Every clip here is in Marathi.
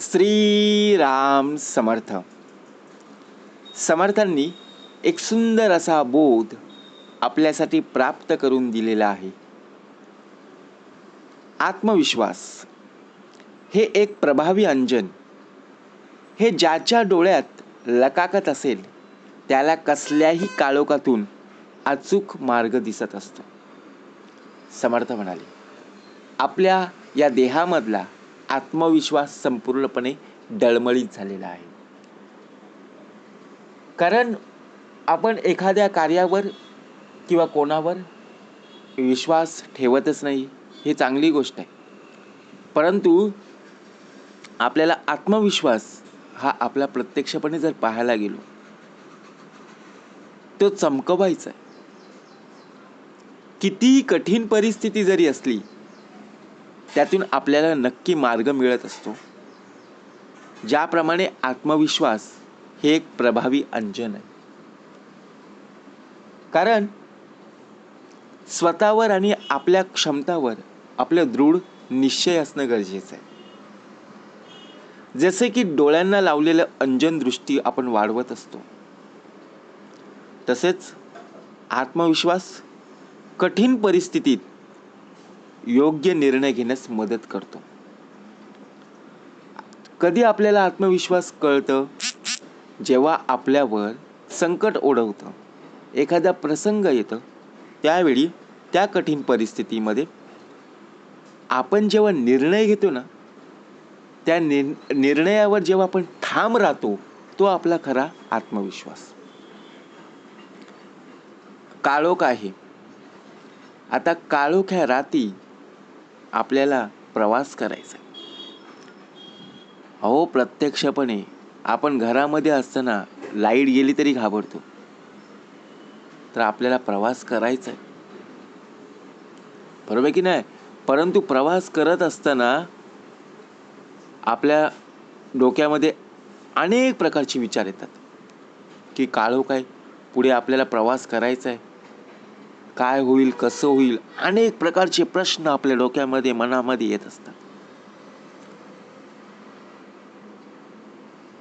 श्री राम समर्थ. समर्थांनी एक सुंदर असा बोध आपल्यासाठी प्राप्त करून दिलेला आहे. आत्मविश्वास हे एक प्रभावी अंजन. हे ज्याच्या डोळ्यात लकाकत असेल त्याला कसल्याही काळोखातून अचूक मार्ग दिसत असतो. समर्थ म्हणाले, आपल्या या देहामधला आत्मविश्वास संपूर्णपणे डळमळीत झालेला आहे. कारण आपण एखाद्या कार्यावर किंवा कोणावर विश्वास ठेवतच नाही, ही चांगली गोष्ट आहे. परंतु आपल्याला आत्मविश्वास हा आपला प्रत्यक्षपणे जर पाहायला गेलो तो चमकवायचा आहे. कितीही कठीण परिस्थिती जरी असली त्यातून आपल्याला नक्की मार्ग मिळत असतो. ज्याप्रमाणे आत्मविश्वास हे एक प्रभावी अंजन आहे. कारण स्वतःवर आणि आपल्या क्षमतावर आपलं दृढ निश्चय असणं गरजेचं आहे. जसे की डोळ्यांना लावलेलं अंजन दृष्टी आपण वाढवत असतो, तसेच आत्मविश्वास कठीण परिस्थितीत योग्य निर्णय घेण्यास मदत करतो. कधी आपल्याला आत्मविश्वास कळतं, जेव्हा आपल्यावर संकट ओढवतं, एखादा प्रसंग येतं, त्यावेळी त्या कठीण परिस्थितीमध्ये आपण जेव्हा निर्णय घेतो ना, त्या निर्णयावर जेव्हा आपण ठाम राहतो, तो आपला खरा आत्मविश्वास. काळोख आहे. आता काळोख्या राती आपल्याला प्रवास करायचा. अहो, प्रत्यक्षपणे आपण घरामध्ये असताना लाईट गेली तरी घाबरतो. तर आपल्याला प्रवास करायचा आहे, बरोबर की नाही? परंतु प्रवास करत असताना आपल्या डोक्यामध्ये अनेक प्रकारचे विचार येतात की काळोख आहे, पुढे आपल्याला प्रवास करायचा आहे, काय होईल, कसं होईल, अनेक प्रकारचे प्रश्न आपल्या डोक्यामध्ये मनामध्ये येत असतात.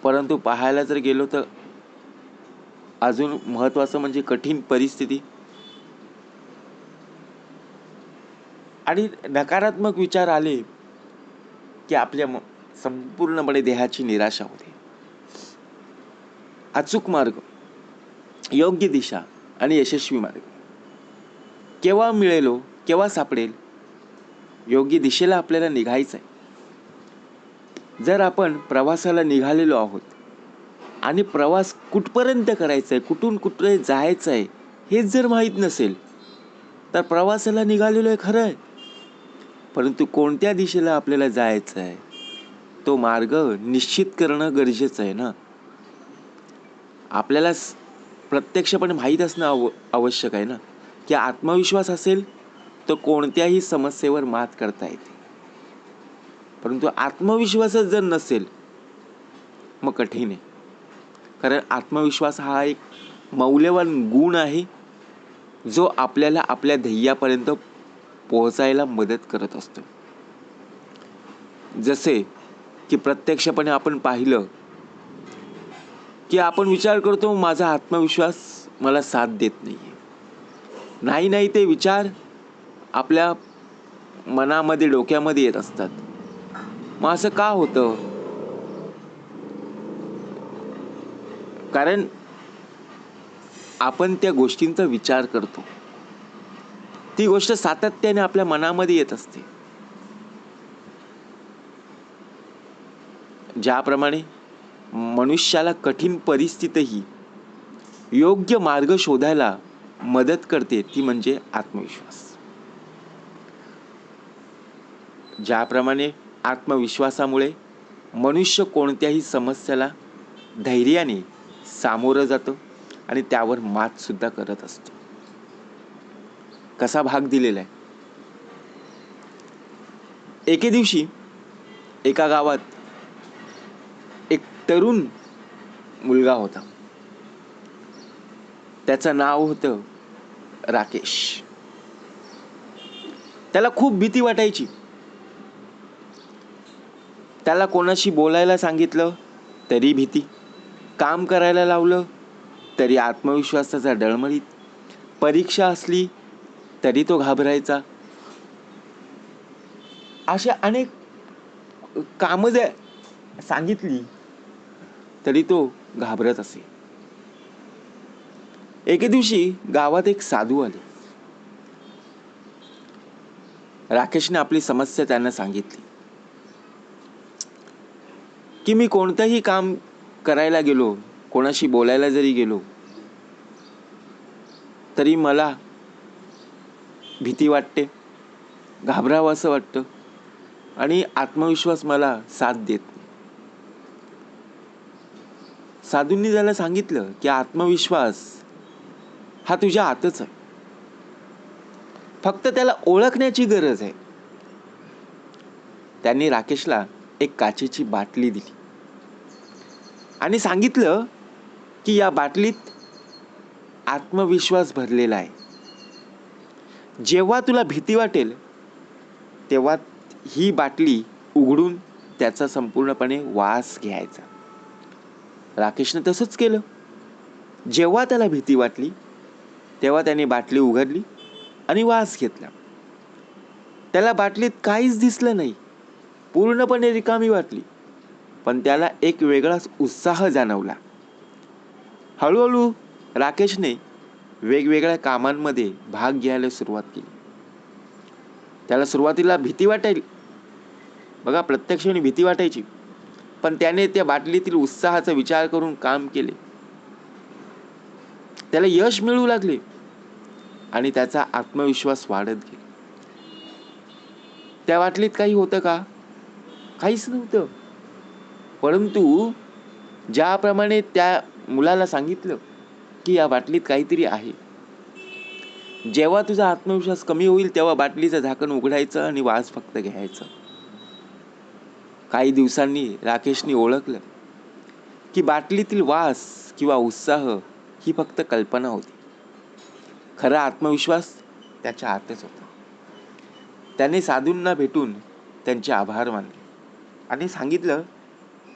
परंतु पाहायला जर गेलो तर अजून महत्त्वाचं म्हणजे कठीण परिस्थिती आणि नकारात्मक विचार आले की आपल्या संपूर्णपणे देहाची निराशा होते. अचूक मार्ग, योग्य दिशा आणि यशस्वी मार्ग केव्हा मिळेल, केव्हा सापडेल? योग्य दिशेला आपल्याला निघायचं आहे. जर आपण प्रवासाला निघालेलो आहोत आणि प्रवास कुठपर्यंत करायचा आहे, कुठून कुठे जायचं आहे, हेच जर माहीत नसेल तर प्रवासाला निघालेलो आहे खरं आहे, परंतु कोणत्या दिशेला आपल्याला जायचं आहे तो मार्ग निश्चित करणं गरजेचं आहे ना. आपल्याला प्रत्यक्षपणे माहीत असणं आवश्यक आहे ना की आत्मविश्वास असेल तर कोणत्याही समस्येवर मात करता येते. परंतु आत्मविश्वासच जर नसेल मग कठीण आहे. कारण आत्मविश्वास हा एक मौल्यवान गुण आहे जो आपल्याला आपल्या ध्येयापर्यंत पोहोचायला मदत करत असतो. जसे की प्रत्यक्षपणे आपण पाहिलं की आपण विचार करतो माझा आत्मविश्वास मला साथ देत नाही, ते विचार आपल्या मनामध्ये डोक्यामध्ये येत असतात. मग असं का होतं? कारण आपण त्या गोष्टींचा विचार करतो, ती गोष्ट सातत्याने आपल्या मनामध्ये येत असते. ज्याप्रमाणे मनुष्याला कठीण परिस्थितीही योग्य मार्ग शोधायला मदत करते, ती म्हणजे आत्मविश्वास. ज्याप्रमाणे आत्मविश्वासामुळे मनुष्य कोणत्याही समस्येला धैर्याने सामोरं जातो आणि त्यावर मात सुद्धा करत असतो. कसा भाग दिलेला आहे? एके दिवशी एका गावात एक तरुण मुलगा होता. त्याचं नाव होतं राकेश. त्याला खूप भीती वाटायची. त्याला कोणाशी बोलायला सांगितलं तरी भीती, काम करायला लावलं तरी आत्मविश्वासाचा डळमळीत, परीक्षा असली तरी तो घाबरायचा. अशा अनेक कामं जर सांगितली तरी तो घाबरत असे. एके दिवशी गावात एक साधू आले. राकेशने आपली समस्या त्यांना सांगितली की मी कोणतंही काम करायला गेलो, कोणाशी बोलायला जरी गेलो तरी मला भीती वाटते, घाबरावं असं वाटतं आणि आत्मविश्वास मला साथ देत नाही. साधूंनी त्याला सांगितलं की आत्मविश्वास हा तुझ्या हातच आहे, फक्त त्याला ओळखण्याची गरज आहे. त्यांनी राकेशला एक काचेची बाटली दिली आणि सांगितलं की या बाटलीत आत्मविश्वास भरलेला आहे. जेव्हा तुला भीती वाटेल तेव्हा ही बाटली उघडून त्याचा संपूर्णपणे वास घ्यायचा. राकेशने तसंच केलं. जेव्हा त्याला भीती वाटली तेव्हा त्याने बाटली उघडली आणि वास घेतला. त्याला बाटलीत काहीच दिसलं नाही, पूर्णपणे रिकामी वाटली, पण त्याला एक वेगळाच उत्साह जाणवला. हळूहळू राकेशने वेगवेगळ्या कामांमध्ये भाग घ्यायला सुरुवात केली. त्याला सुरुवातीला भीती वाटायची, बघा प्रत्यक्ष भीती वाटायची, पण त्याने त्या बाटलीतील उत्साहाचा विचार करून काम केले. त्याला यश मिळू लागले आणि त्याचा आत्मविश्वास वाढत गेला. त्या बाटलीत काही होतं का? काहीच नव्हतं. परंतु ज्याप्रमाणे त्या मुलाला सांगितलं की या बाटलीत काहीतरी आहे, जेव्हा तुझा आत्मविश्वास कमी होईल तेव्हा बाटलीचं झाकण उघडायचं आणि वास फक्त घ्यायचं. काही दिवसांनी राकेशने ओळखलं की बाटलीतील वास किंवा उत्साह ही फक्त कल्पना होती. खरा आत्मविश्वास त्याच्या आतच होता. त्याने साधूंना भेटून त्यांचे आभार मानले आणि सांगितलं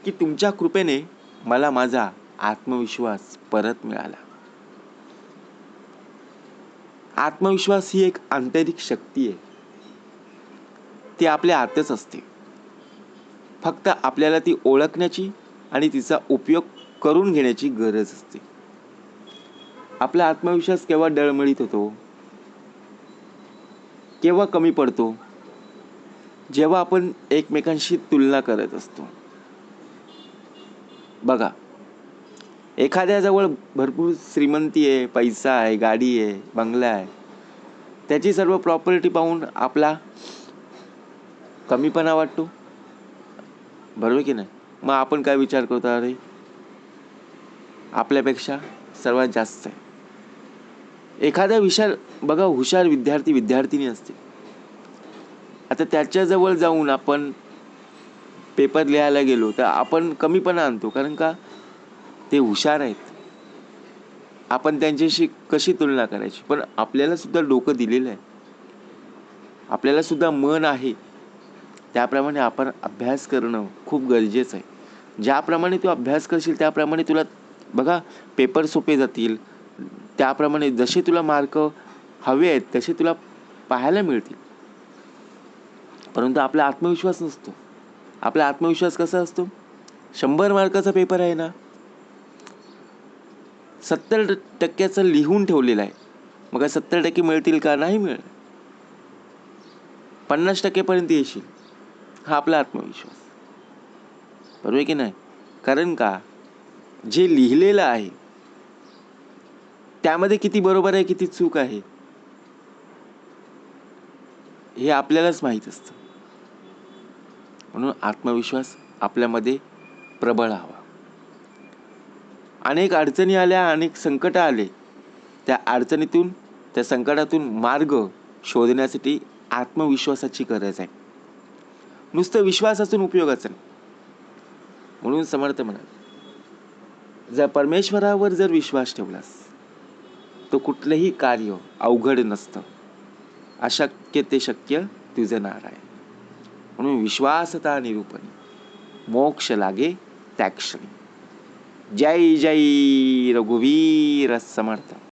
की तुमच्या कृपेने मला माझा आत्मविश्वास परत मिळाला. आत्मविश्वास ही एक आंतरिक शक्ती आहे. ती आपल्या आतच असते. फक्त आपल्याला ती ओळखण्याची आणि तिचा उपयोग करून घेण्याची गरज असते. आपला आत्मविश्वास केव्हा डळमळीत होतो, केव्हा कमी पडतो, जेव्हा आपण एकमेकांशी तुलना करत असतो. बघा, एखाद्याजवळ भरपूर श्रीमंती आहे, पैसा आहे, गाडी आहे, बंगला आहे, त्याची सर्व प्रॉपर्टी पाहून आपला कमीपणा वाटतो, बरोबर की नाही? मग आपण काय विचार करतो, अरे आपल्यापेक्षा सर्वात जास्त आहे. एखादा बघा हुशार विद्यार्थिनी असते, आता त्याच्याजवळ जाऊन आपण पेपर लिहायला गेलो तर आपण कमीपणा आणतो, कारण का ते हुशार आहेत. आपण त्यांच्याशी कशी तुलना करायची? पण आपल्याला सुद्धा डोकं दिलेलं आहे, आपल्याला सुद्धा मन आहे. त्याप्रमाणे आपण अभ्यास करणं खूप गरजेचं आहे. ज्याप्रमाणे तू अभ्यास करशील त्याप्रमाणे तुला बघा पेपर सोपे जातील. त्याप्रमाणे जसे तुला मार्क हवे आहेत तसे तुला पाहायला मिळतील. परंतु आपला आत्मविश्वास नसतो. आपला आत्मविश्वास कसा असतो? 100 मार्काचा पेपर आहे ना, 70% लिहून ठेवलेलं आहे. मग 70% मिळतील का? नाही मिळणार. 50% पर्यंत येशील, हा आपला आत्मविश्वास, बरोबर की नाही? कारण का जे लिहिलेलं आहे त्यामध्ये किती बरोबर आहे, किती चूक आहे, हे आपल्यालाच माहीत असतं. म्हणून आत्मविश्वास आपल्यामध्ये प्रबळ हवा. अनेक अडचणी आल्या, अनेक संकट आले, त्या अडचणीतून, त्या संकटातून मार्ग शोधण्यासाठी आत्मविश्वासाची गरज आहे. नुसतं विश्वास असून उपयोगाचं नाही. म्हणून समर्थ म्हणाले, जर परमेश्वरावर जर विश्वास ठेवलास तो कुठलंही कार्य अवघड नसतं. अशक्य ते शक्य तुझं नारायण. म्हणून विश्वासता निरूपणी. मोक्ष लागे त्या क्षणी. जय जय रघुवीर समर्थ.